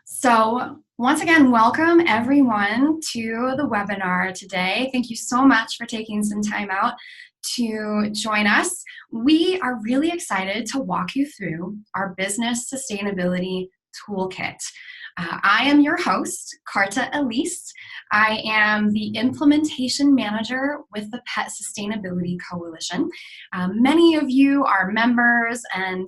So once again, welcome everyone to the webinar today. Thank you so much for taking some time out to join us. We are really excited to walk you through our Business Sustainability Toolkit. I am your host, Carta Elise. I am the Implementation Manager with the Pet Sustainability Coalition. Many of you are members and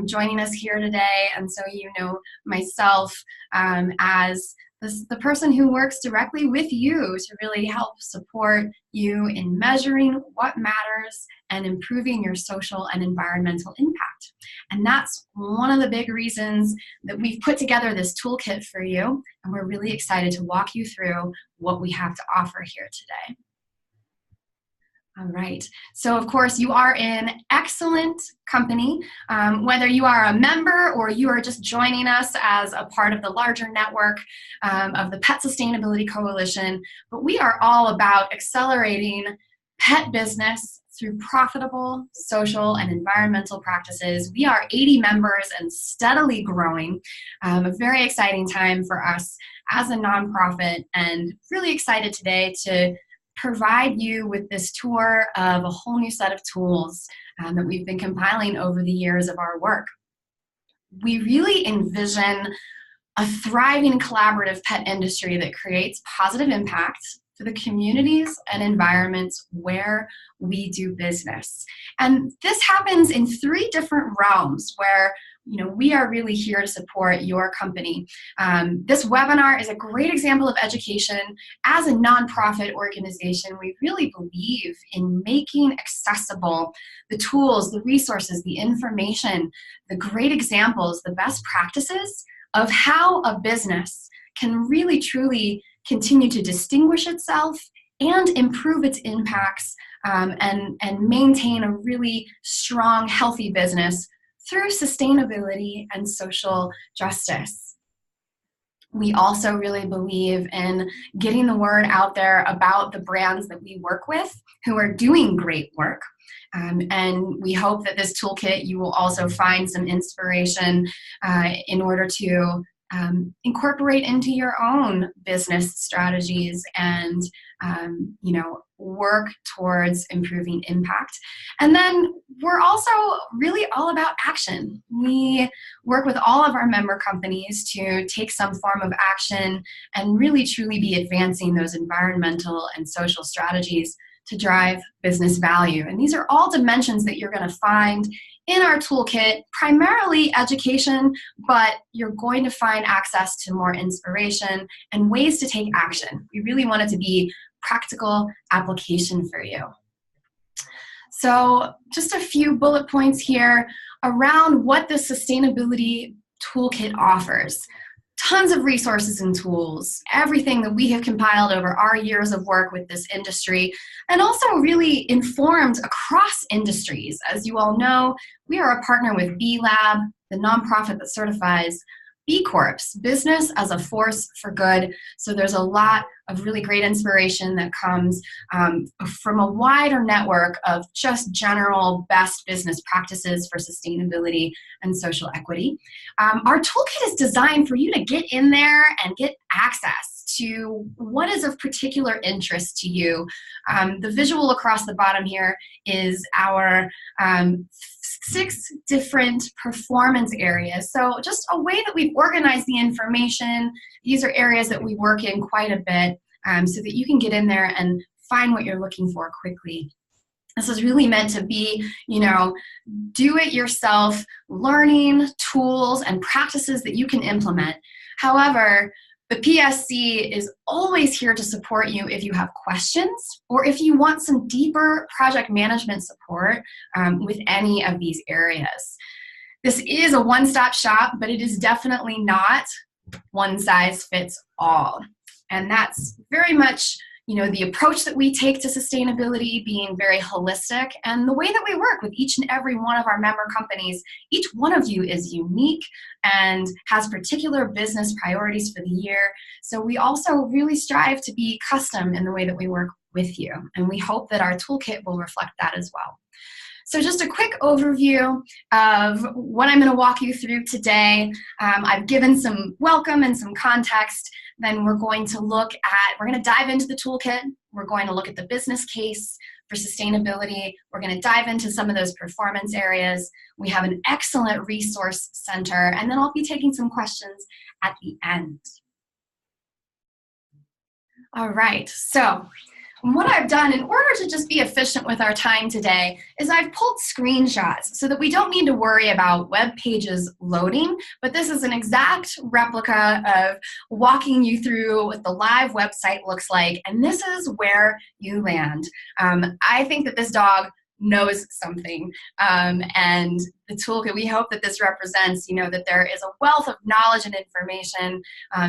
joining us here today, and so you know myself as the person who works directly with you to really help support you in measuring what matters and improving your social and environmental impact. And that's one of the big reasons that we've put together this toolkit for you, and we're really excited to walk you through what we have to offer here today. All right, so of course you are in excellent company, whether you are a member or you are just joining us as a part of the larger network of the Pet Sustainability Coalition, but we are all about accelerating pet business through profitable social and environmental practices. We are 80 members and steadily growing. A very exciting time for us as a nonprofit, and really excited today to provide you with this tour of a whole new set of tools that we've been compiling over the years of our work. We really envision a thriving collaborative pet industry that creates positive impact for the communities and environments where we do business. And this happens in 3 different realms where we are really here to support your company. This webinar is a great example of education. As a nonprofit organization, we really believe in making accessible the tools, the resources, the information, the great examples, the best practices of how a business can really truly continue to distinguish itself and improve its impacts and maintain a really strong, healthy business through sustainability and social justice. We also really believe in getting the word out there about the brands that we work with who are doing great work. And we hope that this toolkit, you will also find some inspiration in order to incorporate into your own business strategies and work towards improving impact. And then we're also really all about action. We work with all of our member companies to take some form of action and really truly be advancing those environmental and social strategies to drive business value. And these are all dimensions that you're going to find in our toolkit, primarily education, but you're going to find access to more inspiration and ways to take action. We really want it to be practical application for you. So just a few bullet points here around what the sustainability toolkit offers. Tons of resources and tools, everything that we have compiled over our years of work with this industry, and also really informed across industries. As you all know, we are a partner with B Lab, the nonprofit that certifies B Corps, business as a force for good. So there's a lot of really great inspiration that comes from a wider network of just general best business practices for sustainability and social equity. Our toolkit is designed for you to get in there and get access to what is of particular interest to you. The visual across the bottom here is our 6 different performance areas. So just a way that we've organized the information. These are areas that we work in quite a bit so that you can get in there and find what you're looking for quickly. This is really meant to be, do-it-yourself learning tools and practices that you can implement. However, the PSC is always here to support you if you have questions or if you want some deeper project management support with any of these areas. This is a one-stop shop, but it is definitely not one size fits all. And that's very much the approach that we take to sustainability, being very holistic, and the way that we work with each and every one of our member companies. Each one of you is unique and has particular business priorities for the year. So we also really strive to be custom in the way that we work with you. And we hope that our toolkit will reflect that as well. So just a quick overview of what I'm going to walk you through today. I've given some welcome and some context. Then we're going to dive into the toolkit. We're going to look at the business case for sustainability. We're going to dive into some of those performance areas. We have an excellent resource center, and then I'll be taking some questions at the end. All right, so what I've done in order to just be efficient with our time today is I've pulled screenshots so that we don't need to worry about web pages loading, but this is an exact replica of walking you through what the live website looks like, and this is where you land. I think that this dog knows something, and the toolkit, we hope that this represents, that there is a wealth of knowledge and information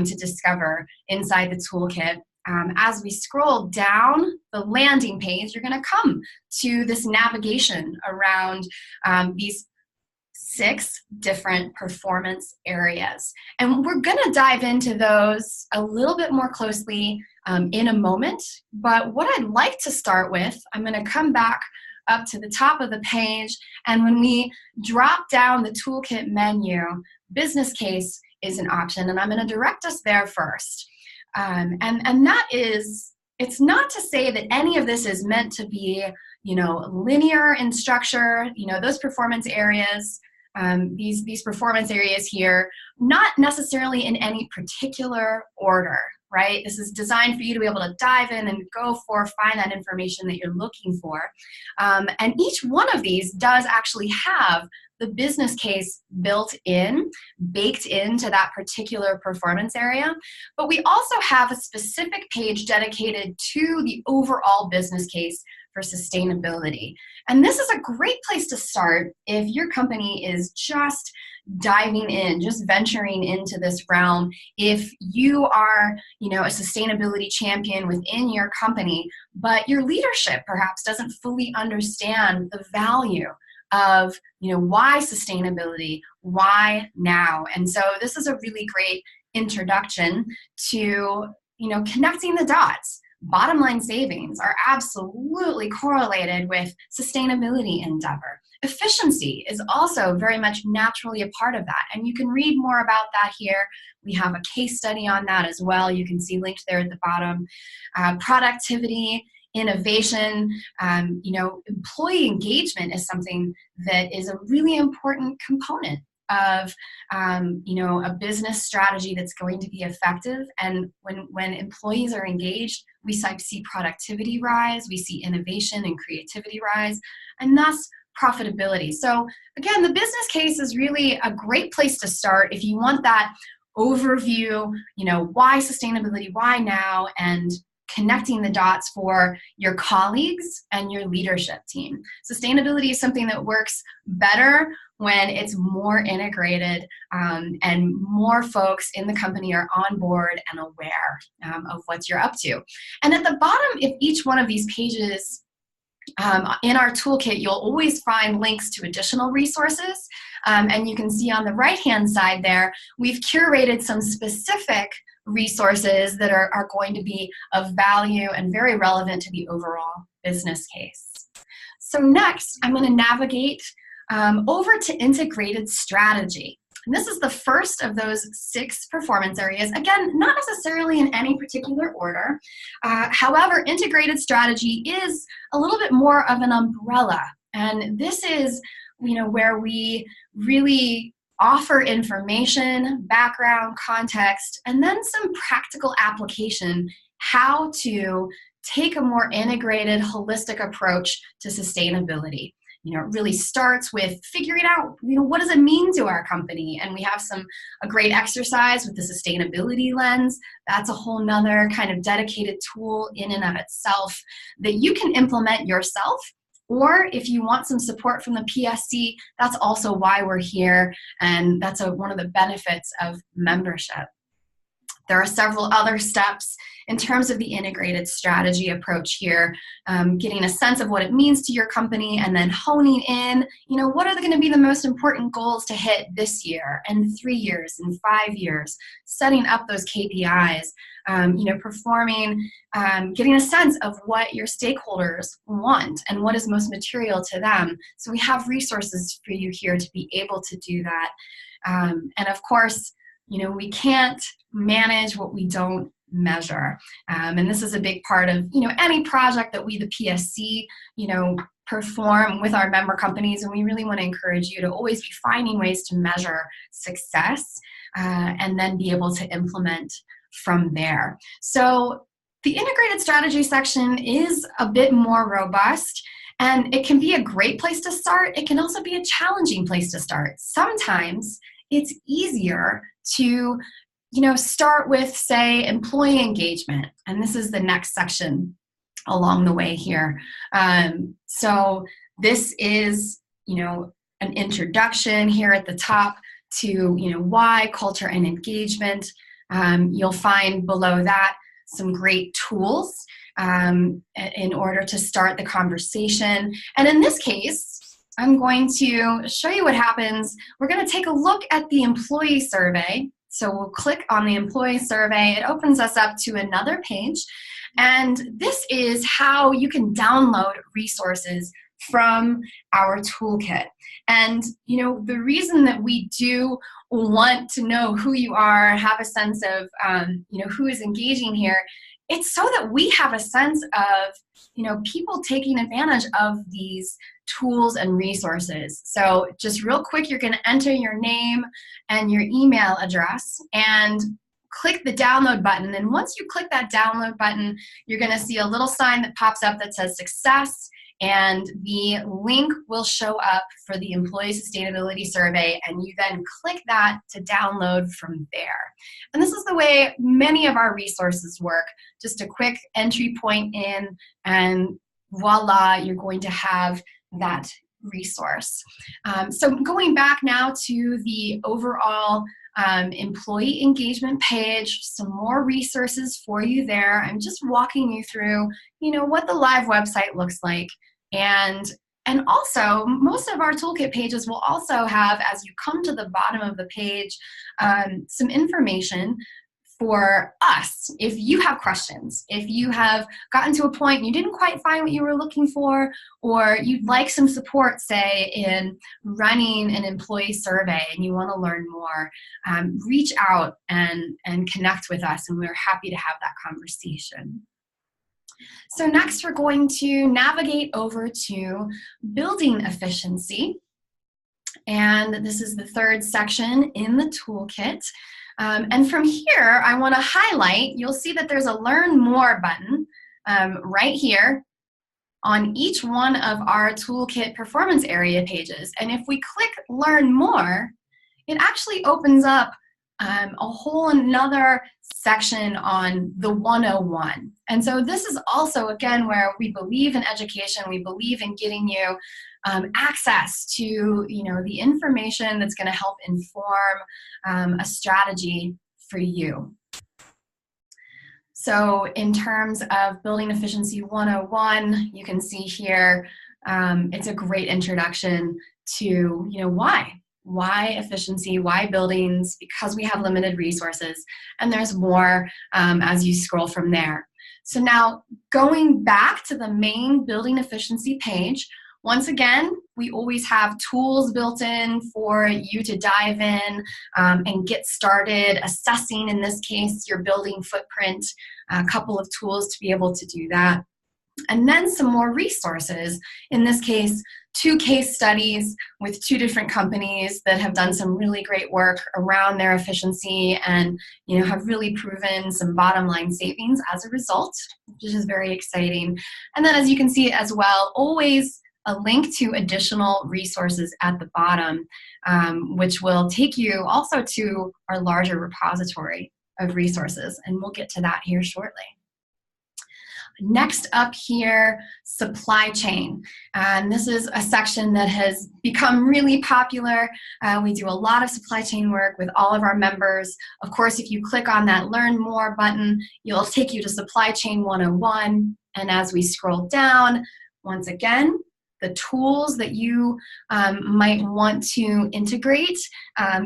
to discover inside the toolkit. As we scroll down the landing page, you're going to come to this navigation around these 6 different performance areas. And we're going to dive into those a little bit more closely in a moment. But what I'd like to start with, I'm going to come back up to the top of the page, and when we drop down the toolkit menu, business case is an option, and I'm going to direct us there first. And that is, it's not to say that any of this is meant to be, linear in structure. Those performance areas, these performance areas here, not necessarily in any particular order, right? This is designed for you to be able to dive in and find that information that you're looking for. And each one of these does actually have the business case baked into that particular performance area. But we also have a specific page dedicated to the overall business case for sustainability. And this is a great place to start if your company is just diving in, just venturing into this realm. If you are, a sustainability champion within your company, but your leadership perhaps doesn't fully understand the value of, why sustainability, why now? And so this is a really great introduction to, connecting the dots. Bottom line savings are absolutely correlated with sustainability endeavor. Efficiency is also very much naturally a part of that, and you can read more about that here. We have a case study on that as well. You can see linked there at the bottom. Productivity, innovation, employee engagement is something that is a really important component of a business strategy that's going to be effective. And when employees are engaged, we see productivity rise, we see innovation and creativity rise, and thus profitability. So again, the business case is really a great place to start if you want that overview, why sustainability, why now, and connecting the dots for your colleagues and your leadership team. Sustainability is something that works better when it's more integrated and more folks in the company are on board and aware of what you're up to. And at the bottom of each one of these pages in our toolkit, you'll always find links to additional resources. And you can see on the right-hand side there, we've curated some specific resources that are going to be of value and very relevant to the overall business case. So next, I'm going to navigate over to integrated strategy. And this is the first of those 6 performance areas. Again, not necessarily in any particular order. However, integrated strategy is a little bit more of an umbrella. And this is, where we really offer information, background, context, and then some practical application, how to take a more integrated, holistic approach to sustainability. It really starts with figuring out, what does it mean to our company? And we have a great exercise with the sustainability lens. That's a whole nother kind of dedicated tool in and of itself that you can implement yourself. Or if you want some support from the PSC, that's also why we're here, and that's one of the benefits of membership. There are several other steps in terms of the integrated strategy approach here, getting a sense of what it means to your company and then honing in, what are going to be the most important goals to hit this year and 3 years and 5 years, setting up those KPIs, performing, getting a sense of what your stakeholders want and what is most material to them. So we have resources for you here to be able to do that. And of course, we can't manage what we don't measure. And this is a big part of, any project that we, the PSC, perform with our member companies. And we really want to encourage you to always be finding ways to measure success and then be able to implement from there. So the integrated strategy section is a bit more robust. And it can be a great place to start. It can also be a challenging place to start. Sometimes it's easier to, start with, say, employee engagement. And this is the next section along the way here. So this is, an introduction here at the top to, why, culture, and engagement. You'll find below that some great tools in order to start the conversation. And in this case, I'm going to show you what happens. We're going to take a look at the employee survey. So we'll click on the employee survey. It opens us up to another page. And this is how you can download resources from our toolkit. And, the reason that we do want to know who you are, have a sense of, who is engaging here, it's so that we have a sense of, people taking advantage of these tools and resources. So just real quick, you're going to enter your name and your email address and click the download button. And once you click that download button, you're going to see a little sign that pops up that says success, and the link will show up for the Employee Sustainability Survey, and you then click that to download from there. And this is the way many of our resources work. Just a quick entry point in, and voila, you're going to have that resource. So going back now to the overall employee engagement page, some more resources for you there. I'm just walking you through, what the live website looks like. And also, most of our toolkit pages will also have, as you come to the bottom of the page, some information for us. If you have questions, if you have gotten to a point and you didn't quite find what you were looking for, or you'd like some support, say, in running an employee survey and you want to learn more, reach out and connect with us, and we're happy to have that conversation. So next, we're going to navigate over to building efficiency. And this is the third section in the toolkit. And from here, I want to highlight, you'll see that there's a Learn More button right here on each one of our toolkit performance area pages. And if we click Learn More, it actually opens up a whole another section on the 101. And so this is also, again, where we believe in education. We believe in getting you access to, the information that's going to help inform a strategy for you. So in terms of Building Efficiency 101, you can see here, it's a great introduction to, why efficiency, why buildings, because we have limited resources, and there's more as you scroll from there. So now going back to the main Building Efficiency page, once again, we always have tools built in for you to dive in and get started assessing, in this case, your building footprint, a couple of tools to be able to do that. And then some more resources, in this case, 2 case studies with 2 different companies that have done some really great work around their efficiency and have really proven some bottom line savings as a result, which is very exciting. And then, as you can see as well, always a link to additional resources at the bottom, which will take you also to our larger repository of resources, and we'll get to that here shortly. Next up here, supply chain. And this is a section that has become really popular. We do a lot of supply chain work with all of our members. Of course, if you click on that Learn More button, it'll take you to Supply Chain 101. And as we scroll down, once again, the tools that you might want to integrate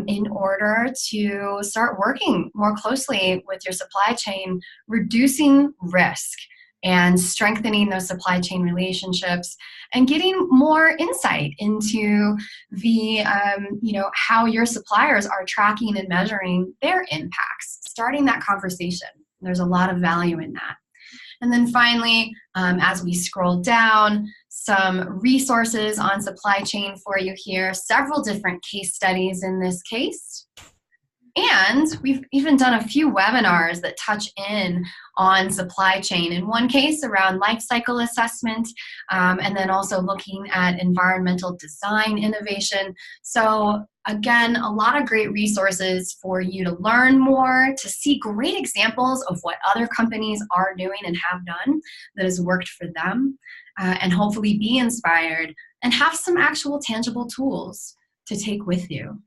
in order to start working more closely with your supply chain, reducing risk and strengthening those supply chain relationships and getting more insight into the, how your suppliers are tracking and measuring their impacts, starting that conversation. There's a lot of value in that. And then finally, as we scroll down, some resources on supply chain for you here, several different case studies in this case. And we've even done a few webinars that touch in on supply chain. In one case around life cycle assessment, and then also looking at environmental design innovation. So again, a lot of great resources for you to learn more, to see great examples of what other companies are doing and have done that has worked for them, and hopefully be inspired and have some actual tangible tools to take with you.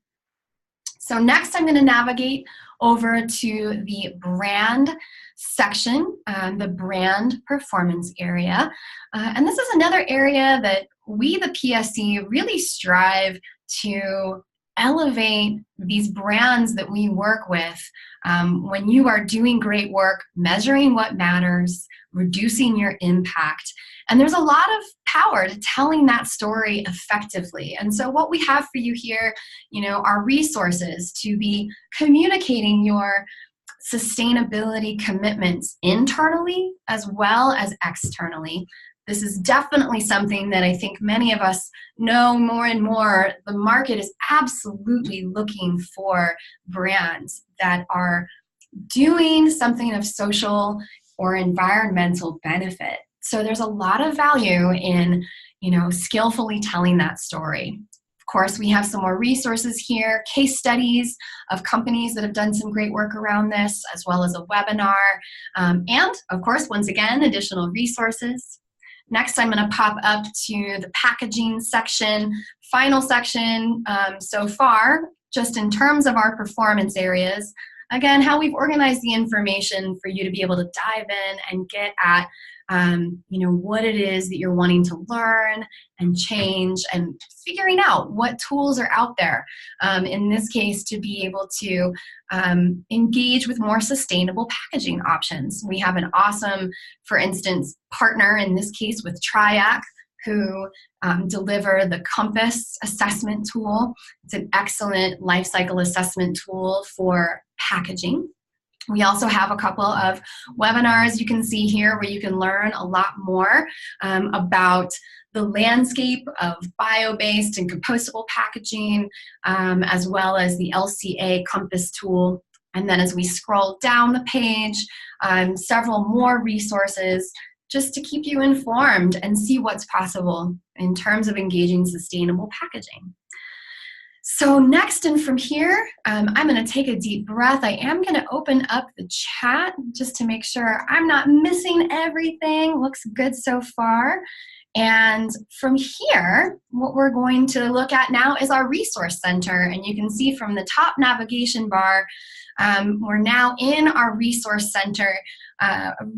So next I'm going to navigate over to the brand section, the brand performance area. And this is another area that we, the PSC, really strive to elevate these brands that we work with. When you are doing great work, measuring what matters, reducing your impact. And there's a lot of power to telling that story effectively. And so what we have for you here, are resources to be communicating your sustainability commitments internally as well as externally. This is definitely something that I think many of us know more and more. The market is absolutely looking for brands that are doing something of social or environmental benefit. So there's a lot of value in, skillfully telling that story. Of course, we have some more resources here, case studies of companies that have done some great work around this, as well as a webinar. And of course, once again, additional resources. Next, I'm going to pop up to the packaging section, final section so far, just in terms of our performance areas. Again, how we've organized the information for you to be able to dive in and get at what it is that you're wanting to learn and change, and figuring out what tools are out there, in this case, to be able to engage with more sustainable packaging options. We have an awesome, for instance, partner, in this case with Triac, who deliver the Compass assessment tool. It's an excellent life cycle assessment tool for packaging. We also have a couple of webinars you can see here where you can learn a lot more about the landscape of bio-based and compostable packaging, as well as the LCA Compass tool. And then as we scroll down the page, several more resources just to keep you informed and see what's possible in terms of engaging sustainable packaging. So next and from here, I'm going to take a deep breath. I am going to open up the chat just to make sure I'm not missing everything. Looks good so far. And from here, what we're going to look at now is our resource center. And you can see from the top navigation bar, we're now in our resource center,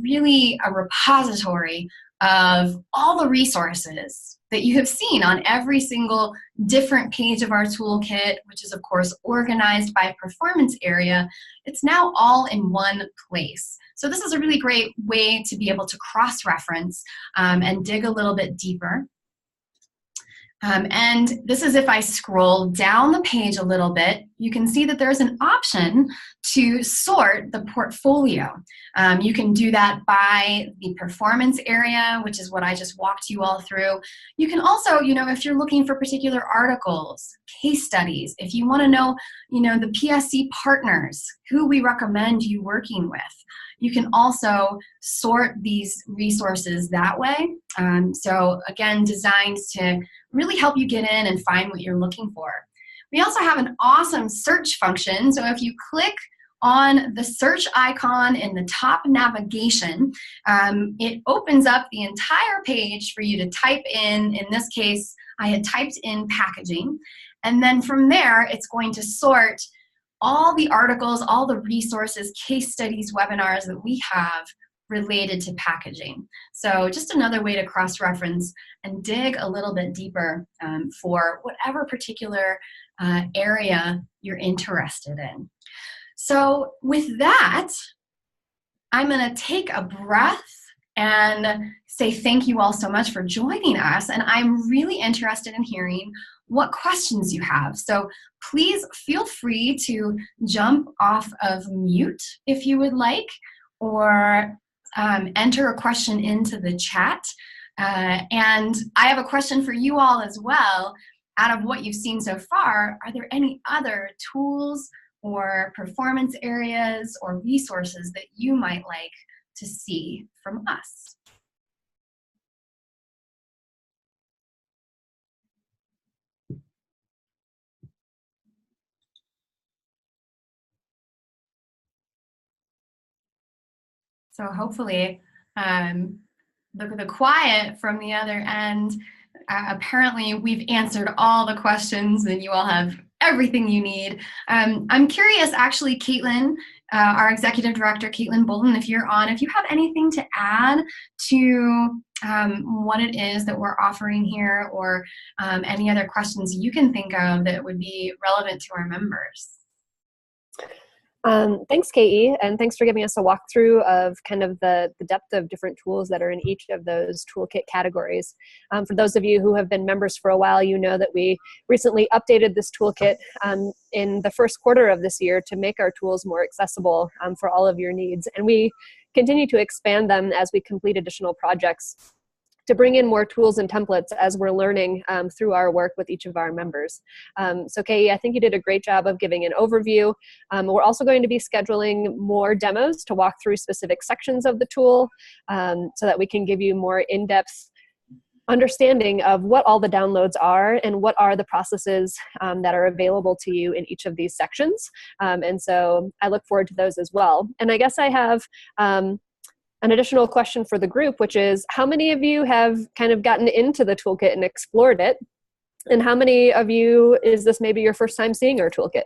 really a repository of all the resources that you have seen on every single different page of our toolkit, which is of course organized by performance area. It's now all in one place. So this is a really great way to be able to cross-reference and dig a little bit deeper. And this is if I scroll down the page a little bit, you can see that there's an option to sort the portfolio. You can do that by the performance area, which is what I just walked you all through. You can also, if you're looking for particular articles, case studies, if you want to know, the PSC partners, who we recommend you working with, you can also sort these resources that way. So again, designed to really help you get in and find what you're looking for. We also have an awesome search function. So if you click on the search icon in the top navigation, it opens up the entire page for you to type in this case, I had typed in packaging. And then from there, it's going to sort all the articles, all the resources, case studies, webinars that we have related to packaging. So just another way to cross-reference and dig a little bit deeper for whatever particular area you're interested in. So with that, I'm going to take a breath and say thank you all so much for joining us. And I'm really interested in hearing what questions you have. So please feel free to jump off of mute if you would like, or enter a question into the chat. And I have a question for you all as well. Out of what you've seen so far, are there any other tools or performance areas or resources that you might like to see from us? So hopefully the quiet from the other end, apparently we've answered all the questions and you all have everything you need. I'm curious, actually, Caitlin, our executive director, Caitlin Bolton, if you're on, if you have anything to add to what it is that we're offering here, or any other questions you can think of that would be relevant to our members. Thanks, Katie, and thanks for giving us a walkthrough of kind of the depth of different tools that are in each of those toolkit categories. For those of you who have been members for a while, you know that we recently updated this toolkit in the first quarter of this year to make our tools more accessible for all of your needs. And we continue to expand them as we complete additional projects to bring in more tools and templates as we're learning through our work with each of our members. So Katie, I think you did a great job of giving an overview. We're also going to be scheduling more demos to walk through specific sections of the tool so that we can give you more in-depth understanding of what all the downloads are and what are the processes that are available to you in each of these sections. And so I look forward to those as well. And I guess I have an additional question for the group, which is, how many of you have kind of gotten into the toolkit and explored it? And how many of you, is this maybe your first time seeing our toolkit?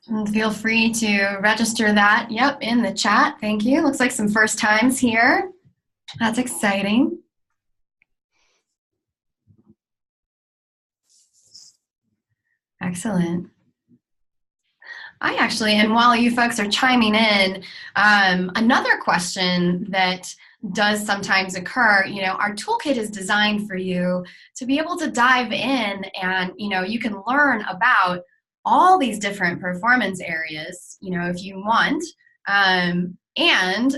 And feel free to register that, yep, in the chat. Thank you. Looks like some first times here. That's exciting. Excellent. I actually, and while you folks are chiming in, another question that does sometimes occur, you know, our toolkit is designed for you to be able to dive in and, you know, you can learn about all these different performance areas, you know, if you want, and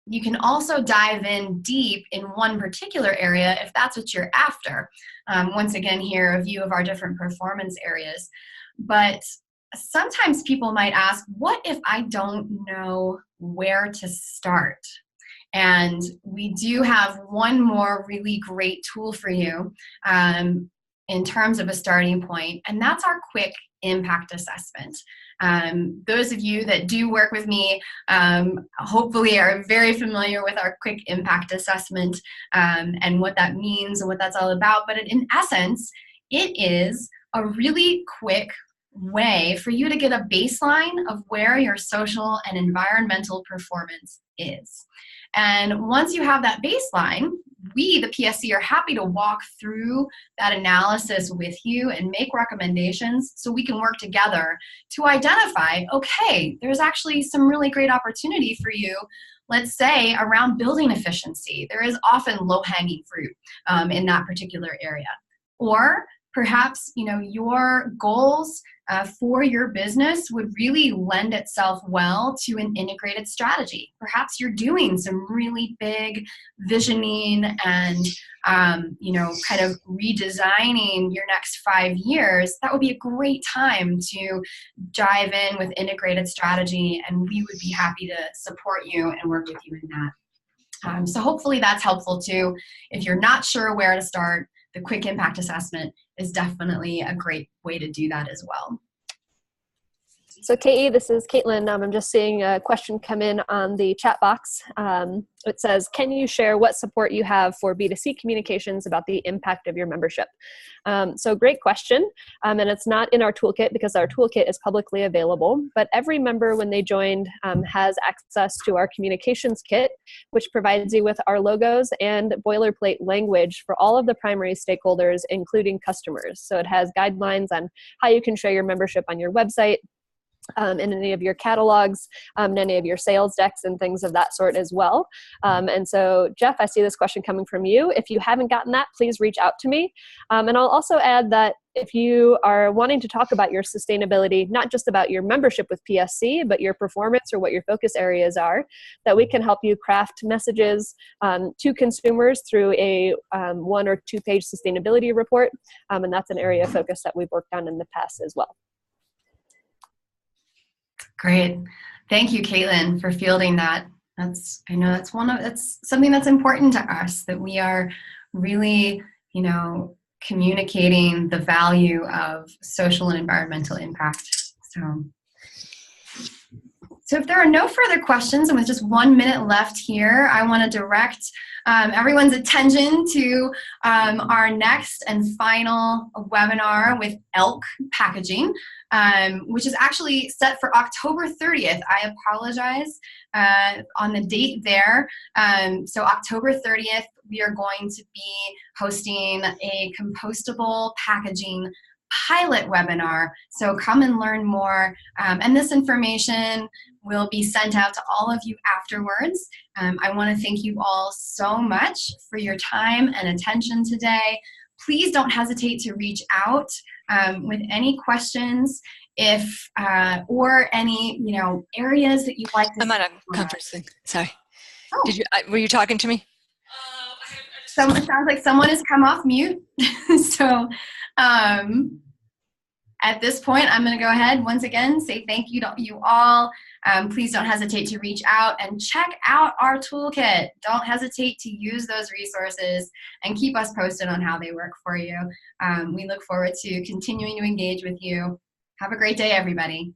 you can also dive in deep in one particular area if that's what you're after. Once again, here, a view of our different performance areas. But sometimes people might ask, what if I don't know where to start? And we do have one more really great tool for you in terms of a starting point, and that's our quick impact assessment. Those of you that do work with me hopefully are very familiar with our quick impact assessment and what that means and what that's all about. But in essence, it is a really quick way for you to get a baseline of where your social and environmental performance is. And once you have that baseline, we, the PSC, are happy to walk through that analysis with you and make recommendations so we can work together to identify, okay, there's actually some really great opportunity for you, let's say, around building efficiency. There is often low-hanging fruit in that particular area. Or perhaps, you know, your goals for your business would really lend itself well to an integrated strategy. Perhaps you're doing some really big visioning and, you know, kind of redesigning your next 5 years. That would be a great time to dive in with integrated strategy, and we would be happy to support you and work with you in that. So hopefully that's helpful too. If you're not sure where to start, the quick impact assessment is definitely a great way to do that as well. So KE, this is Caitlin. I'm just seeing a question come in on the chat box. It says, can you share what support you have for B2C communications about the impact of your membership? So great question. And it's not in our toolkit because our toolkit is publicly available, but every member when they joined has access to our communications kit, which provides you with our logos and boilerplate language for all of the primary stakeholders, including customers. So it has guidelines on how you can show your membership on your website, in any of your catalogs, in any of your sales decks and things of that sort as well. And so, Jeff, I see this question coming from you. If you haven't gotten that, please reach out to me. And I'll also add that if you are wanting to talk about your sustainability, not just about your membership with PSC, but your performance or what your focus areas are, that we can help you craft messages to consumers through a 1 or 2 page sustainability report. And that's an area of focus that we've worked on in the past as well. Great. Thank you, Caitlin, for fielding that. I know that's something that's important to us, that we are really, communicating the value of social and environmental impact. So if there are no further questions, and with just 1 minute left here, I want to direct everyone's attention to our next and final webinar with ELK packaging, which is actually set for October 30th. I apologize on the date there. So October 30th, we are going to be hosting a compostable packaging pilot webinar. So come and learn more. And this information will be sent out to all of you afterwards. I want to thank you all so much for your time and attention today. Please don't hesitate to reach out with any questions or any areas that you'd like to. I'm on a conference thing. Sorry. Oh. Were you talking to me? It sounds like someone has come off mute. So at this point, I'm going to go ahead once again, say thank you to you all. Please don't hesitate to reach out and check out our toolkit. Don't hesitate to use those resources and keep us posted on how they work for you. We look forward to continuing to engage with you. Have a great day, everybody.